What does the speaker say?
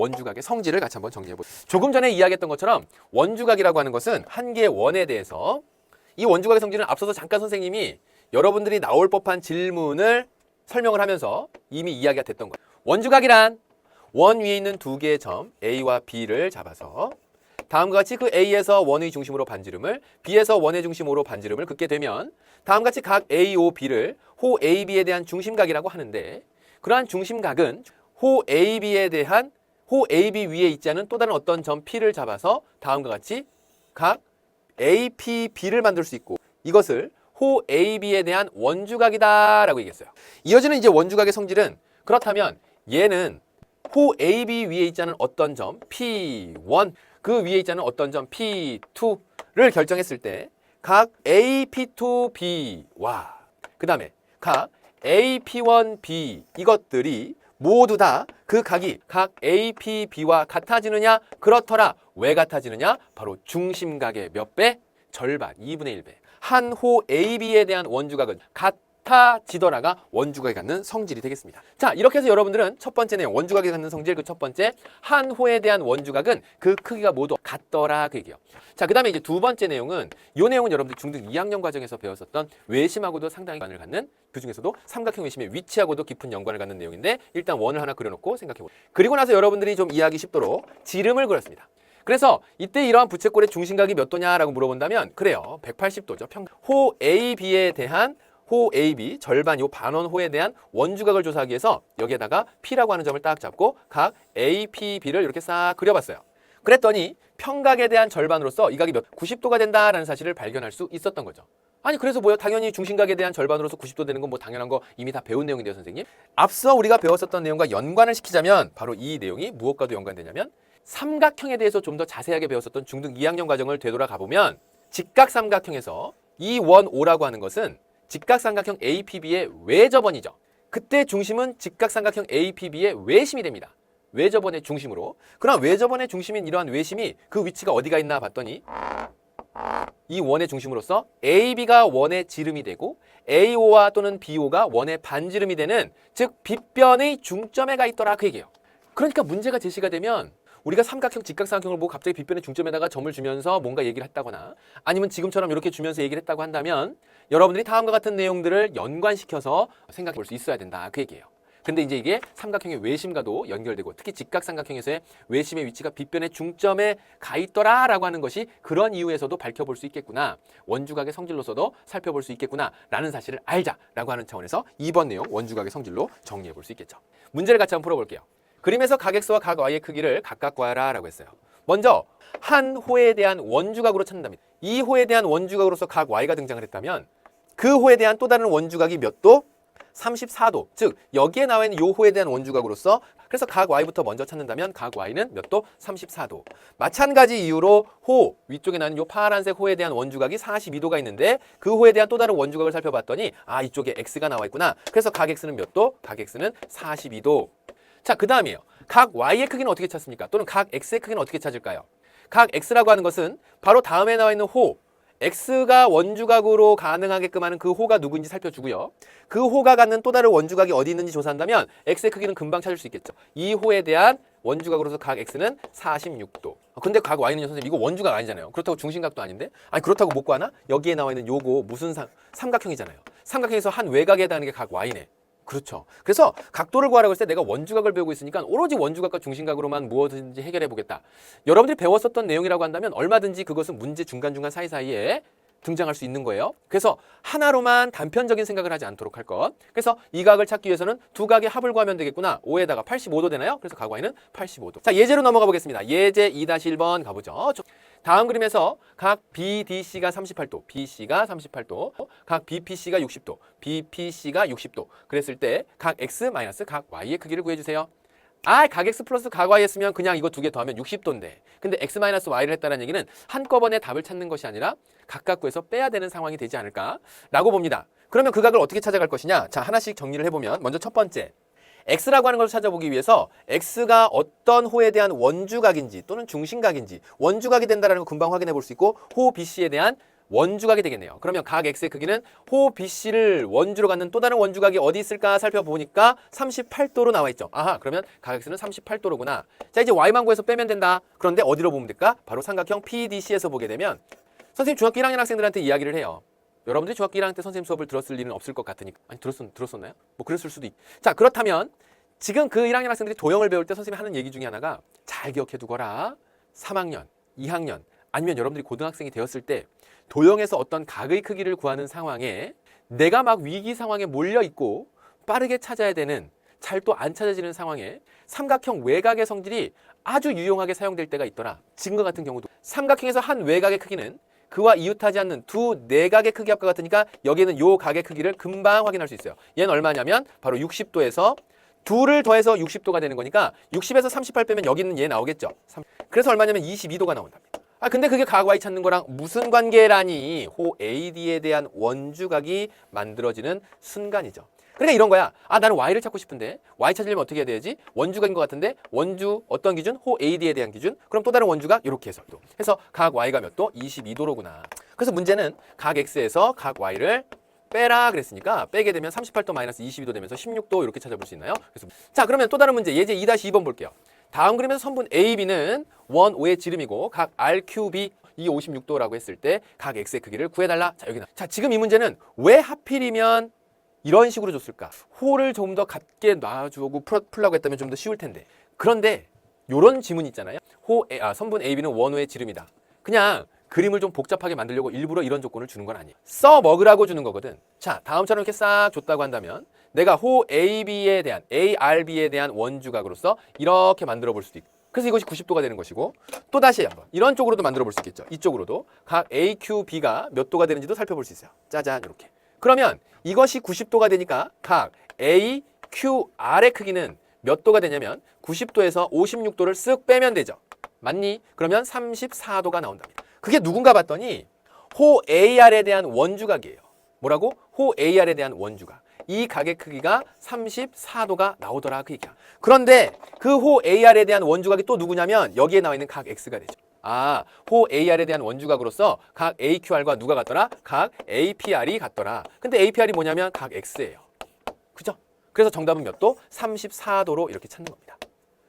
원주각의 성질을 같이 한번 정리해보죠. 조금 전에 이야기했던 것처럼 원주각이라고 하는 것은 한 개의 원에 대해서 이 원주각의 성질은 앞서서 잠깐 선생님이 여러분들이 나올 법한 질문을 설명을 하면서 이미 이야기가 됐던 거예요. 원주각이란 원 위에 있는 두 개의 점 A와 B를 잡아서 다음과 같이 그 A에서 원의 중심으로 반지름을 B에서 원의 중심으로 반지름을 긋게 되면 다음과 같이 각 A, O, B를 호 AB에 대한 중심각이라고 하는데 그러한 중심각은 호 AB에 대한 호 AB 위에 있지 않은 또 다른 어떤 점 P를 잡아서 다음과 같이 각 AP, B를 만들 수 있고 이것을 호 AB에 대한 원주각이다 라고 얘기했어요. 이어지는 이제 원주각의 성질은 그렇다면 얘는 호 AB 위에 있지 않은 어떤 점 P1 그 위에 있지 않은 어떤 점 P2를 결정했을 때 각 AP2B와 그 다음에 각 AP1B 이것들이 모두 다 그 각이 각 APB와 같아지느냐? 그렇더라. 왜 같아지느냐? 바로 중심각의 몇 배? 절반, 2분의 1배. 한 호 AB에 대한 원주각은 같아지더라가 원주각이 갖는 성질이 되겠습니다. 자, 이렇게 해서 여러분들은 첫 번째 내용, 원주각이 갖는 성질 그 첫 번째 한 호에 대한 원주각은 그 크기가 모두 같더라 그 얘기예요. 자, 그 다음에 이제 두 번째 내용은 이 내용은 여러분들 중등 2학년 과정에서 배웠었던 외심하고도 상당히 연관을 갖는 그 중에서도 삼각형 외심의 위치하고도 깊은 연관을 갖는 내용인데 일단 원을 하나 그려놓고 생각해보세요. 그리고 나서 여러분들이 좀 이해하기 쉽도록 지름을 그렸습니다. 그래서 이때 이러한 부채꼴의 중심각이 몇 도냐라고 물어본다면 그래요. 180도죠. 호 AB에 대한 호 AB 절반 요 반원호에 대한 원주각을 조사하기 위해서 여기에다가 P라고 하는 점을 딱 잡고 각 APB를 이렇게 싹 그려봤어요. 그랬더니 평각에 대한 절반으로서 이 각이 90도가 된다라는 사실을 발견할 수 있었던 거죠. 아니 그래서 뭐요? 당연히 중심각에 대한 절반으로서 90도 되는 건 뭐 당연한 거 이미 다 배운 내용인데요, 선생님. 앞서 우리가 배웠었던 내용과 연관을 시키자면 바로 이 내용이 무엇과도 연관되냐면 삼각형에 대해서 좀 더 자세하게 배웠었던 중등 2학년 과정을 되돌아가 보면 직각삼각형에서 이 원 O라고 하는 것은 직각삼각형 APB의 외접원이죠. 그때 중심은 직각삼각형 APB의 외심이 됩니다. 외접원의 중심으로. 그럼 외접원의 중심인 이러한 외심이 그 위치가 어디가 있나 봤더니 이 원의 중심으로서 AB가 원의 지름이 되고 AO와 또는 BO가 원의 반지름이 되는 즉 빗변의 중점에 가 있더라 그 얘기예요. 그러니까 문제가 제시가 되면 우리가 삼각형, 직각삼각형을 보고 갑자기 빗변의 중점에다가 점을 주면서 뭔가 얘기를 했다거나 아니면 지금처럼 이렇게 주면서 얘기를 했다고 한다면 여러분들이 다음과 같은 내용들을 연관시켜서 생각해 볼 수 있어야 된다 그 얘기예요. 근데 이제 이게 삼각형의 외심과도 연결되고 특히 직각삼각형에서의 외심의 위치가 빗변의 중점에 가 있더라라고 하는 것이 그런 이유에서도 밝혀볼 수 있겠구나. 원주각의 성질로서도 살펴볼 수 있겠구나 라는 사실을 알자라고 하는 차원에서 2번 내용 원주각의 성질로 정리해 볼 수 있겠죠. 문제를 같이 한번 풀어볼게요. 그림에서 각 X와 각 Y의 크기를 각각 구하라 라고 했어요. 먼저 한 호에 대한 원주각으로 찾는답니다. 이 호에 대한 원주각으로서 각 Y가 등장을 했다면 그 호에 대한 또 다른 원주각이 몇 도? 34도. 즉 여기에 나와 있는 요 호에 대한 원주각으로서 그래서 각 Y부터 먼저 찾는다면 각 Y는 몇 도? 34도. 마찬가지 이유로 호 위쪽에 나는 요 파란색 호에 대한 원주각이 42도가 있는데 그 호에 대한 또 다른 원주각을 살펴봤더니 아 이쪽에 X가 나와 있구나. 그래서 각 X는 몇 도? 각 X는 42도. 자, 그 다음이에요. 각 Y의 크기는 어떻게 찾습니까? 또는 각 X의 크기는 어떻게 찾을까요? 각 X라고 하는 것은 바로 다음에 나와 있는 호 X가 원주각으로 가능하게끔 하는 그 호가 누구인지 살펴주고요. 그 호가 갖는 또 다른 원주각이 어디 있는지 조사한다면 X의 크기는 금방 찾을 수 있겠죠. 이 호에 대한 원주각으로서 각 X는 46도. 근데 각 Y는요, 선생님 이거 원주각 아니잖아요. 그렇다고 중심각도 아닌데? 아니 그렇다고 못 구하나? 여기에 나와 있는 요거 무슨 삼각형이잖아요. 삼각형에서 한 외곽에 해당하는 게 각 Y네. 그렇죠. 그래서 각도를 구하라고 했을 때 내가 원주각을 배우고 있으니까 오로지 원주각과 중심각으로만 무엇든지 해결해 보겠다. 여러분들이 배웠었던 내용이라고 한다면 얼마든지 그것은 문제 중간중간 사이사이에 등장할 수 있는 거예요. 그래서 하나로만 단편적인 생각을 하지 않도록 할 것. 그래서 이 각을 찾기 위해서는 두 각의 합을 구하면 되겠구나. 5에다가 85도 되나요? 그래서 각 Y는 85도. 자, 예제로 넘어가 보겠습니다. 예제 2-1번 가보죠. 다음 그림에서 각 BDC가 38도, BC가 38도, 각 BPC가 60도, BPC가 60도. 그랬을 때 각 X 마이너스 각 Y의 크기를 구해주세요. 각 X 플러스 각 Y 했으면 그냥 이거 두 개 더하면 60도인데 근데 X 마이너스 Y를 했다는 얘기는 한꺼번에 답을 찾는 것이 아니라 각각 구해서 빼야 되는 상황이 되지 않을까라고 봅니다. 그러면 그 각을 어떻게 찾아갈 것이냐? 자, 하나씩 정리를 해보면 먼저 첫 번째 X라고 하는 걸 찾아보기 위해서 X가 어떤 호에 대한 원주각인지 또는 중심각인지 원주각이 된다는 걸 금방 확인해 볼 수 있고 호 BC에 대한 원주각이 되겠네요. 그러면 각 X의 크기는 호 BC를 원주로 갖는 또 다른 원주각이 어디 있을까 살펴보니까 38도로 나와 있죠. 아하, 그러면 각 X는 38도로구나. 자, 이제 Y만 구해서 빼면 된다. 그런데 어디로 보면 될까? 바로 삼각형 PDC에서 보게 되면 선생님 중학교 1학년 학생들한테 이야기를 해요. 여러분들이 중학교 1학년 때 선생님 수업을 들었을 일은 없을 것 같으니까. 아니, 들었었나요? 뭐 그랬을 수도 자, 그렇다면 지금 그 1학년 학생들이 도형을 배울 때 선생님이 하는 얘기 중에 하나가 잘 기억해 두거라. 3학년, 2학년, 아니면 여러분들이 고등학생이 되었을 때 도형에서 어떤 각의 크기를 구하는 상황에 내가 막 위기 상황에 몰려 있고 빠르게 찾아야 되는 잘 또 안 찾아지는 상황에 삼각형 외곽의 성질이 아주 유용하게 사용될 때가 있더라. 지금과 같은 경우도 삼각형에서 한 외곽의 크기는 그와 이웃하지 않는 두 내각의 크기 합과 같으니까 여기에는 요 각의 크기를 금방 확인할 수 있어요. 얘는 얼마냐면 바로 60도에서 2를 더해서 60도가 되는 거니까 60에서 38 빼면 여기는 얘 나오겠죠. 그래서 얼마냐면 22도가 나온답니다. 아, 근데 그게 각 Y 찾는 거랑 무슨 관계라니? 호 AD에 대한 원주각이 만들어지는 순간이죠. 그러니까 이런 거야. 아, 나는 Y를 찾고 싶은데 Y 찾으려면 어떻게 해야 되지? 원주각인 것 같은데 원주 어떤 기준? 호 AD에 대한 기준? 그럼 또 다른 원주각 이렇게 해서 해서 각 Y가 몇 도? 22도로구나. 그래서 문제는 각 X에서 각 Y를 빼라 그랬으니까 빼게 되면 38도 마이너스 22도 되면서 16도 이렇게 찾아볼 수 있나요? 그래서 자, 그러면 또 다른 문제 예제 2-2번 볼게요. 다음 그림에서 선분 AB는 원 O의 지름이고 각 RQB 이 56도라고 했을 때 각 X의 크기를 구해달라. 자, 여기는 자, 지금 이 문제는 왜 하필이면 이런 식으로 줬을까? 호를 좀 더 갖게 놔주고 풀라고 했다면 좀 더 쉬울 텐데. 그런데 이런 지문 있잖아요. 선분 AB는 원호의 지름이다. 그냥 그림을 좀 복잡하게 만들려고 일부러 이런 조건을 주는 건 아니에요. 써먹으라고 주는 거거든. 자, 다음처럼 이렇게 싹 줬다고 한다면 내가 호 AB에 대한 ARB에 대한 원주각으로서 이렇게 만들어 볼 수도 있고 그래서 이것이 90도가 되는 것이고 또 다시 한번 이런 쪽으로도 만들어 볼 수 있겠죠. 이쪽으로도 각 AQB가 몇 도가 되는지도 살펴볼 수 있어요. 짜잔 이렇게. 그러면 이것이 90도가 되니까 각 AQR의 크기는 몇 도가 되냐면 90도에서 56도를 쓱 빼면 되죠. 맞니? 그러면 34도가 나온답니다. 그게 누군가 봤더니 호 AR에 대한 원주각이에요. 뭐라고? 호 AR에 대한 원주각. 이 각의 크기가 34도가 나오더라 그 얘기야. 그런데 그 호 AR에 대한 원주각이 또 누구냐면 여기에 나와 있는 각 X가 되죠. 아, 호 AR에 대한 원주각으로서 각 AQR과 누가 같더라? 각 APR이 같더라. 근데 APR이 뭐냐면 각 X예요. 그죠? 그래서 정답은 몇 도? 34도로 이렇게 찾는 겁니다.